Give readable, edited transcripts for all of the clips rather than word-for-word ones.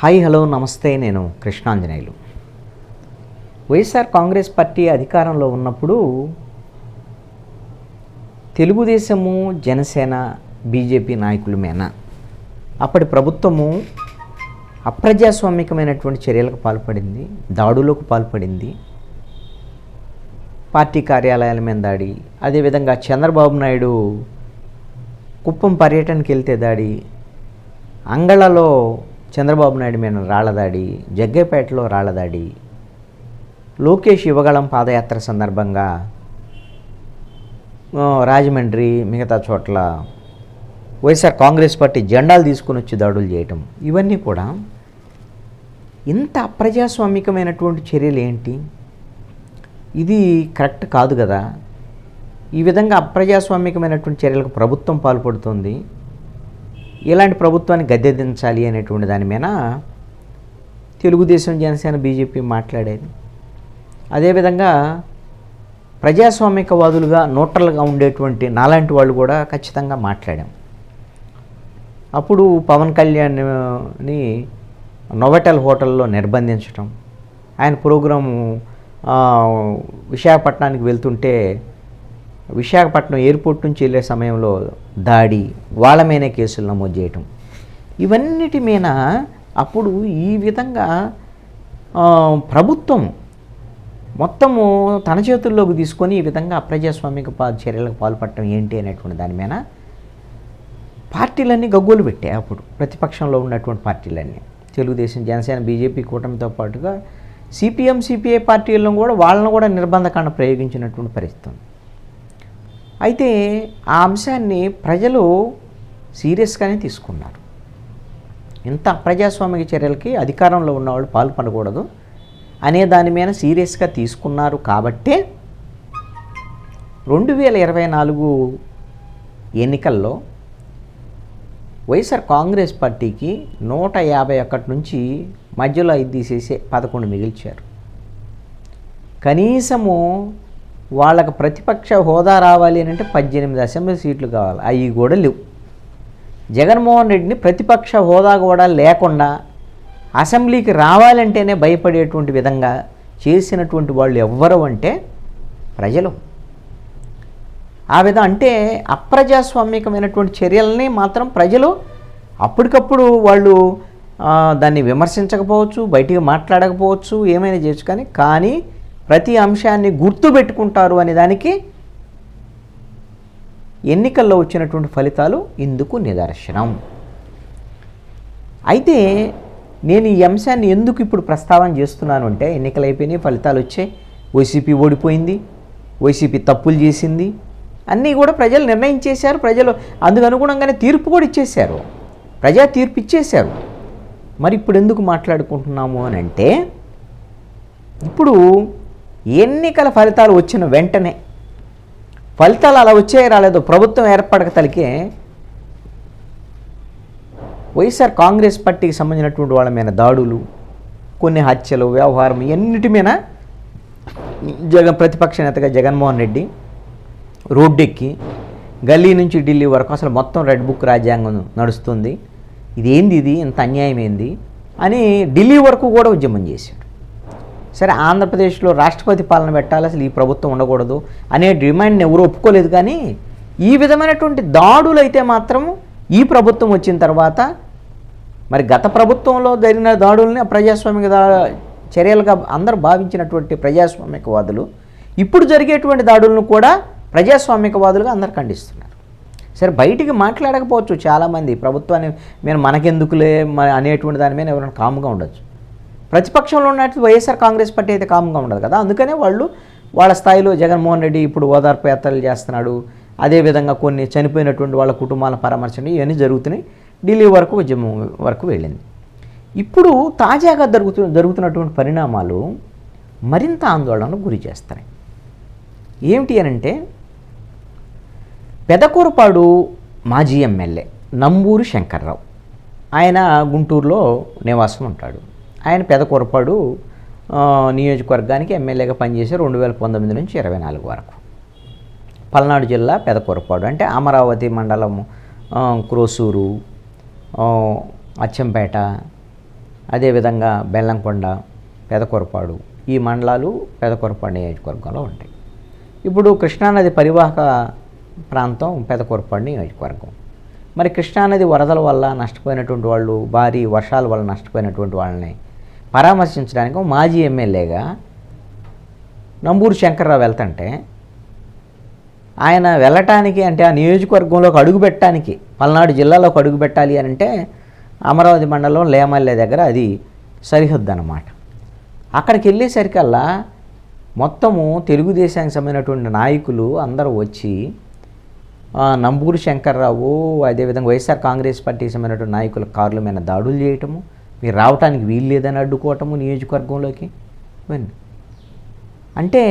Hi hello నమస్తే. నేను Krishnanjaneyulu. YSR Congress party అధికారంలో ఉన్నప్పుడు తెలుగుదేశము, జనసేన, బీజేపీ నాయకుల మీద అప్పటి ప్రభుత్వము అప్రజాస్వామికమైనటువంటి చర్యలకు పాల్పడింది, దాడులకు పాల్పడింది. పార్టీ కార్యాలయాల మీద దాడి, అదేవిధంగా చంద్రబాబు నాయుడు కుప్పం పర్యటనకి వెళ్తే దాడి, అంగళలో చంద్రబాబు నాయుడు మీద రాళ్లదాడి, జగ్గేపేటలో రాళ్లదాడి, లోకేష్ యువగళం పాదయాత్ర సందర్భంగా రాజమండ్రి మిగతా చోట్ల వైఎస్ఆర్ కాంగ్రెస్ పార్టీ జెండాలు తీసుకుని వచ్చి దాడులు చేయటం, ఇవన్నీ కూడా ఇంత అప్రజాస్వామికమైనటువంటి చర్యలు ఏంటి? ఇది కరెక్ట్ కాదు కదా. ఈ విధంగా అప్రజాస్వామికమైనటువంటి చర్యలకు ప్రభుత్వం పాల్పడుతుంది. ఇలాంటి ప్రభుత్వాన్ని గద్దెదించాలి అనేటువంటి దాని మీద తెలుగుదేశం, జనసేన, బీజేపీ మాట్లాడేది. అదేవిధంగా ప్రజాస్వామికవాదులుగా న్యూట్రల్గా ఉండేటువంటి నాలాంటి వాళ్ళు కూడా ఖచ్చితంగా మాట్లాడాం. అప్పుడు పవన్ కళ్యాణ్ని నోవెటల్ హోటల్లో నిర్బంధించడం, ఆయన ప్రోగ్రాము విశాఖపట్నానికి వెళ్తుంటే విశాఖపట్నం ఎయిర్పోర్ట్ నుంచి వెళ్ళే సమయంలో దాడి, వాళ్ళ మీదనే కేసులు నమోదు చేయటం, ఇవన్నిటి మీద అప్పుడు ఈ విధంగా ప్రభుత్వం మొత్తము తన చేతుల్లోకి తీసుకొని ఈ విధంగా అప్రజాస్వామిక చర్యలకు పాల్పడటం ఏంటి అనేటువంటి దాని మీద పార్టీలన్నీ గగ్గోలు పెట్టాయి. అప్పుడు ప్రతిపక్షంలో ఉన్నటువంటి పార్టీలన్నీ తెలుగుదేశం, జనసేన, బీజేపీ కూటమితో పాటుగా సిపిఎం, సిపిఐ పార్టీలను కూడా వాళ్ళను కూడా నిర్బంధకాండ ప్రయోగించినటువంటి పరిస్థితి ఉంది. అయితే ఆ అంశాన్ని ప్రజలు సీరియస్గానే తీసుకున్నారు. ఇంత అప్రజాస్వామిక చర్యలకి అధికారంలో ఉన్నవాళ్ళు పాల్పడకూడదు అనే దాని మీద సీరియస్గా తీసుకున్నారు. కాబట్టే 2024 ఎన్నికల్లో వైఎస్ఆర్ కాంగ్రెస్ పార్టీకి 151 నుంచి మధ్యలో 5 తీసేసి 11 మిగిల్చారు. కనీసము వాళ్ళకు ప్రతిపక్ష హోదా రావాలి అని అంటే 18 అసెంబ్లీ సీట్లు కావాలి, అవి కూడా లేవు. జగన్మోహన్ రెడ్డిని ప్రతిపక్ష హోదా కూడా లేకుండా అసెంబ్లీకి రావాలంటేనే భయపడేటువంటి విధంగా చేసినటువంటి వాళ్ళు ఎవ్వరు అంటే ప్రజలు. ఆ విధంగా అంటే అప్రజాస్వామికమైనటువంటి చర్యలని మాత్రం ప్రజలు అప్పటికప్పుడు వాళ్ళు దాన్ని విమర్శించకపోవచ్చు, బయటికి మాట్లాడకపోవచ్చు, ఏమైనా చేయొచ్చు, కానీ ప్రతి అంశాన్ని గుర్తుపెట్టుకుంటారు అనే దానికి ఎన్నికల్లో వచ్చినటువంటి ఫలితాలు ఇందుకు నిదర్శనం. అయితే నేను ఈ అంశాన్ని ఎందుకు ఇప్పుడు ప్రస్తావన చేస్తున్నాను అంటే, ఎన్నికలు అయిపోయినాయి, ఫలితాలు వచ్చాయి, వైసీపీ ఓడిపోయింది, వైసీపీ తప్పులు చేసింది, అన్నీ కూడా ప్రజలు నిర్ణయించేశారు. ప్రజలు అందుకు అనుగుణంగానే తీర్పు కూడా ఇచ్చేశారు, ప్రజా తీర్పు ఇచ్చేశారు. మరి ఇప్పుడు ఎందుకు మాట్లాడుకుంటున్నాము అని అంటే, ఇప్పుడు ఎన్నికల ఫలితాలు వచ్చిన వెంటనే ఫలితాలు అలా వచ్చాయో రాలేదో ప్రభుత్వం ఏర్పడక తలికే వైఎస్ఆర్ కాంగ్రెస్ పార్టీకి సంబంధించినటువంటి వాళ్ళ మీద దాడులు, కొన్ని హత్యలు, వ్యవహారం, ఎన్నిటి మీద ప్రతిపక్ష నేతగా జగన్మోహన్ రెడ్డి రోడ్డెక్కి గల్లీ నుంచి ఢిల్లీ వరకు అసలు మొత్తం రెడ్ బుక్ రాజ్యాంగం నడుస్తుంది, ఇదేంది, ఇది ఇంత అన్యాయం ఏంది అని ఢిల్లీ వరకు కూడా ఉద్యమం చేశాడు. సరే, ఆంధ్రప్రదేశ్లో రాష్ట్రపతి పాలన పెట్టాలి, అసలు ఈ ప్రభుత్వం ఉండకూడదు అనే డిమాండ్ని ఎవరు ఒప్పుకోలేదు. కానీ ఈ విధమైనటువంటి దాడులు అయితే మాత్రం ఈ ప్రభుత్వం వచ్చిన తర్వాత, మరి గత ప్రభుత్వంలో జరిగిన దాడుల్ని ప్రజాస్వామిక చర్యలుగా అందరూ భావించినటువంటి ప్రజాస్వామికవాదులు ఇప్పుడు జరిగేటువంటి దాడులను కూడా ప్రజాస్వామికవాదులుగా అందరు ఖండిస్తున్నారు. సరే, బయటికి మాట్లాడకపోవచ్చు చాలామంది, ప్రభుత్వాన్ని మేము మనకెందుకులే అనేటువంటి దాని మీద ఎవరైనా కామ్గా ఉండొచ్చు. ప్రతిపక్షంలో ఉన్నట్టు వైఎస్ఆర్ కాంగ్రెస్ పార్టీ అయితే కామ్గా ఉండదు కదా. అందుకనే వాళ్ళు వాళ్ళ స్థాయిలో జగన్మోహన్ రెడ్డి ఇప్పుడు ఓదార్పు యాత్రలు చేస్తున్నాడు, అదేవిధంగా కొన్ని చనిపోయినటువంటి వాళ్ళ కుటుంబాల పరామర్శలు ఇవన్నీ జరుగుతున్నాయి. ఢిల్లీ వరకు ఉద్యమం వరకు వెళ్ళింది. ఇప్పుడు తాజాగా జరుగుతున్నటువంటి పరిణామాలు మరింత ఆందోళనకు గురి చేస్తాయి. ఏమిటి అని అంటే, పెదకూరపాడు మాజీ ఎమ్మెల్యే నంబూరు శంకర్రావు, ఆయన గుంటూరులో నివాసం ఉంటాడు. ఆయన పెదకూరపాడు నియోజకవర్గానికి ఎమ్మెల్యేగా పనిచేశారు 2019 నుంచి 24 వరకు. పల్నాడు జిల్లా పెదకూరపాడు అంటే అమరావతి మండలం, క్రోసూరు, అచ్చంపేట, అదేవిధంగా బెల్లంకొండ, పెదకూరపాడు ఈ మండలాలు పెదకూరపాడు నియోజకవర్గంలో ఉంటాయి. ఇప్పుడు కృష్ణానది పరివాహక ప్రాంతం పెదకూరపాడు నియోజకవర్గం. మరి కృష్ణానది వరదల వల్ల నష్టపోయినటువంటి వాళ్ళు, భారీ వర్షాల వల్ల నష్టపోయినటువంటి వాళ్ళని పరామర్శించడానికి మాజీ ఎమ్మెల్యేగా నంబూరు శంకర్రావు వెళ్తుంటే ఆయన వెళ్ళటానికి అంటే ఆ నియోజకవర్గంలోకి అడుగు పెట్టడానికి పల్నాడు జిల్లాలోకి అడుగు పెట్టాలి అని అంటే అమరావతి మండలం లేమల్లె దగ్గర అది సరిహద్దు అన్నమాట. అక్కడికి వెళ్ళేసరికల్లా మొత్తము తెలుగుదేశానికి సంబంధించినటువంటి నాయకులు అందరూ వచ్చి నంబూరు శంకర్రావు అదేవిధంగా వైఎస్ఆర్ కాంగ్రెస్ పార్టీకి సంబంధించినటువంటి నాయకుల కార్ల మీద దాడులు చేయటము, మీరు రావటానికి వీలు లేదని అడ్డుకోవటము నియోజకవర్గంలోకి ఇవన్నీ. అంటే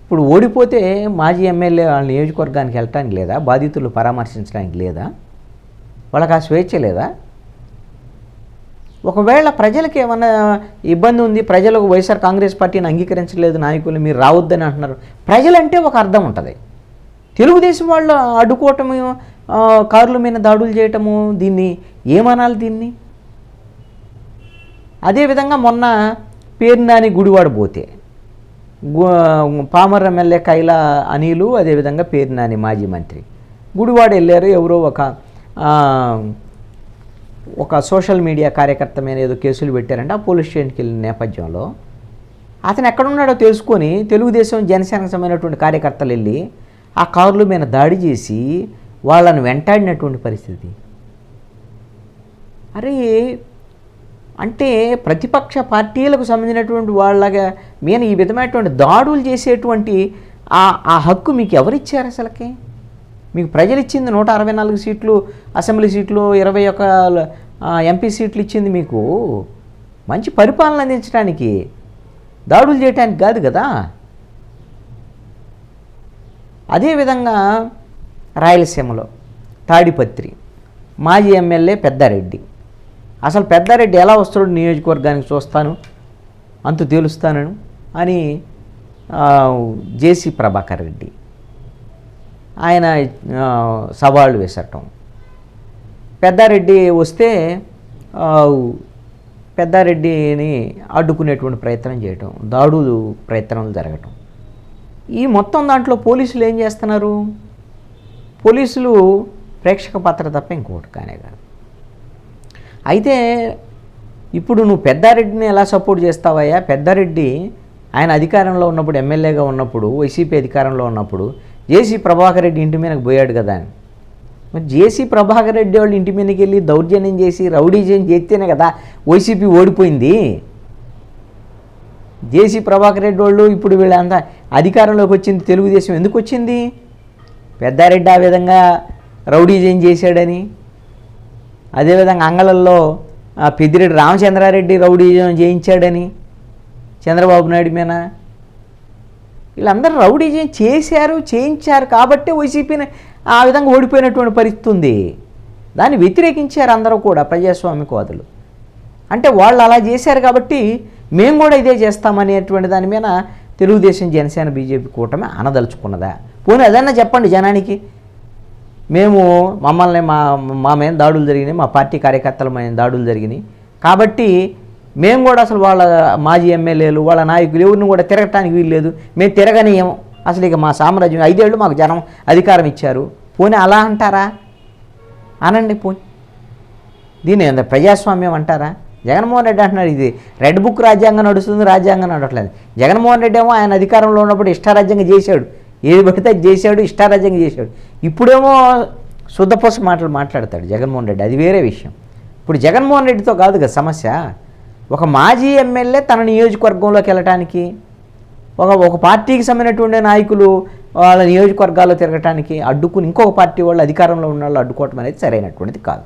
ఇప్పుడు ఓడిపోతే మాజీ ఎమ్మెల్యే వాళ్ళ నియోజకవర్గానికి వెళ్ళటానికి లేదా, బాధితులు పరామర్శించడానికి లేదా, వాళ్ళకి ఆ స్వేచ్ఛ లేదా? ఒకవేళ ప్రజలకు ఏమన్నా ఇబ్బంది ఉంది, ప్రజలకు వైఎస్ఆర్ కాంగ్రెస్ పార్టీని అంగీకరించలేదు నాయకులు, మీరు రావద్దని అంటున్నారు, ప్రజలంటే ఒక అర్థం ఉంటుంది. తెలుగుదేశం వాళ్ళు అడ్డుకోవటము, కార్ల మీద దాడులు చేయటము, దీన్ని ఏమనాలి దీన్ని? అదేవిధంగా మొన్న పేర్నాని గుడివాడ పోతే పామర్ ఎమ్మెల్యే కైలా అనిలు, అదేవిధంగా పేర్నాని మాజీ మంత్రి గుడివాడ వెళ్ళారు. ఎవరో ఒక సోషల్ మీడియా కార్యకర్త మీద ఏదో కేసులు పెట్టారంటే ఆ పోలీస్ స్టేషన్కి వెళ్ళిన నేపథ్యంలో అతను ఎక్కడున్నాడో తెలుసుకొని తెలుగుదేశం జనసేనకు సంబంధించినటువంటి కార్యకర్తలు వెళ్ళి ఆ కార్ల మీద దాడి చేసి వాళ్ళని వెంటాడినటువంటి పరిస్థితి. అరే అంటే ప్రతిపక్ష పార్టీలకు సంబంధించినటువంటి వాళ్ళగా మీద ఈ విధమైనటువంటి దాడులు చేసేటువంటి ఆ హక్కు మీకు ఎవరిచ్చారు అసలుకి? మీకు ప్రజలు ఇచ్చింది 164 సీట్లు అసెంబ్లీ సీట్లు, 21 ఎంపీ సీట్లు ఇచ్చింది మీకు మంచి పరిపాలన అందించడానికి, దాడులు చేయడానికి కాదు కదా. అదేవిధంగా రాయలసీమలో తాడిపత్రి మాజీ ఎమ్మెల్యే పెద్దారెడ్డి, అసలు పెద్దారెడ్డి ఎలా వస్తాడు నియోజకవర్గానికి చూస్తాను అంతు తేలుస్తాను అని జేసీ ప్రభాకర్ రెడ్డి ఆయన సవాళ్ళు వేసటం, పెద్దారెడ్డి వస్తే పెద్దారెడ్డిని అడ్డుకునేటువంటి ప్రయత్నం చేయటం, దాడులు ప్రయత్నాలు జరగటం. ఈ మొత్తం దాంట్లో పోలీసులు ఏం చేస్తున్నారు? పోలీసులు ప్రేక్షక పాత్ర తప్ప ఇంకోటి కానే కాదు. అయితే ఇప్పుడు నువ్వు పెద్దారెడ్డిని ఎలా సపోర్ట్ చేస్తావయ్యా? పెద్దారెడ్డి ఆయన అధికారంలో ఉన్నప్పుడు, ఎమ్మెల్యేగా ఉన్నప్పుడు, వైసీపీ అధికారంలో ఉన్నప్పుడు జేసీ ప్రభాకర్ రెడ్డి ఇంటి మీదకి పోయాడు కదా. మరి జేసీ ప్రభాకర్ రెడ్డి వాళ్ళు ఇంటి మీదకి వెళ్ళి దౌర్జన్యం చేసి రౌడీజం చేస్తేనే కదా వైసీపీ ఓడిపోయింది. జేసీ ప్రభాకర్ రెడ్డి వాళ్ళు ఇప్పుడు వీళ్ళంతా అధికారంలోకి వచ్చింది తెలుగుదేశం ఎందుకు వచ్చింది? పెద్దారెడ్డి ఆ విధంగా రౌడీజం చేశాడని, అదేవిధంగా అంగళల్లో పెద్దిరెడ్డి రామచంద్రారెడ్డి రౌడీజం చేయించాడని చంద్రబాబు నాయుడు మీద వీళ్ళందరూ రౌడీజం చేశారు, చేయించారు కాబట్టి వైసీపీని ఆ విధంగా ఓడిపోయినటువంటి పరిస్థితి ఉంది. దాన్ని వ్యతిరేకించారు అందరూ కూడా ప్రజాస్వామికవాదులు. అంటే వాళ్ళు అలా చేశారు కాబట్టి మేము కూడా ఇదే చేస్తామనేటువంటి దాని మీద తెలుగుదేశం జనసేన బీజేపీ కూటమి అనదలుచుకున్నదా? పోనీ అదన్నా చెప్పండి జనానికి, మేము మమ్మల్ని మా మీద దాడులు జరిగినాయి, మా పార్టీ కార్యకర్తల మీద దాడులు జరిగినాయి కాబట్టి మేము కూడా అసలు వాళ్ళ మాజీ ఎమ్మెల్యేలు వాళ్ళ నాయకులు ఎవరిని కూడా తిరగటానికి వీల్లేదు, మేము తిరగనీయం, అసలు ఇక మా సామ్రాజ్యం 5 ఏళ్ళు మాకు జనం అధికారం ఇచ్చారు. పోనీ అలా అంటారా? అనండి పోనీ. దీన్ని ప్రజాస్వామ్యం అంటారా? జగన్మోహన్ రెడ్డి అంటున్నారు ఇది రెడ్ బుక్ రాజ్యాంగం నడుస్తుంది, రాజ్యాంగం నడవట్లేదు. జగన్మోహన్ రెడ్డి ఏమో ఆయన అధికారంలో ఉన్నప్పుడు ఇష్టారాజ్యంగా చేశాడు, ఏది పడితే అది చేశాడు, ఇష్టారాజ్యంగా చేశాడు. ఇప్పుడేమో శుద్ధపూస మాటలు మాట్లాడతాడు జగన్మోహన్ రెడ్డి, అది వేరే విషయం. ఇప్పుడు జగన్మోహన్ రెడ్డితో కాదు కదా సమస్య. ఒక మాజీ ఎమ్మెల్యే తన నియోజకవర్గంలోకి వెళ్ళటానికి, ఒక పార్టీకి సంబంధించినటువంటి నాయకులు వాళ్ళ నియోజకవర్గాల్లో తిరగటానికి అడ్డుకుని ఇంకొక పార్టీ వాళ్ళు అధికారంలో ఉన్న వాళ్ళు అడ్డుకోవటం అనేది సరైనటువంటిది కాదు.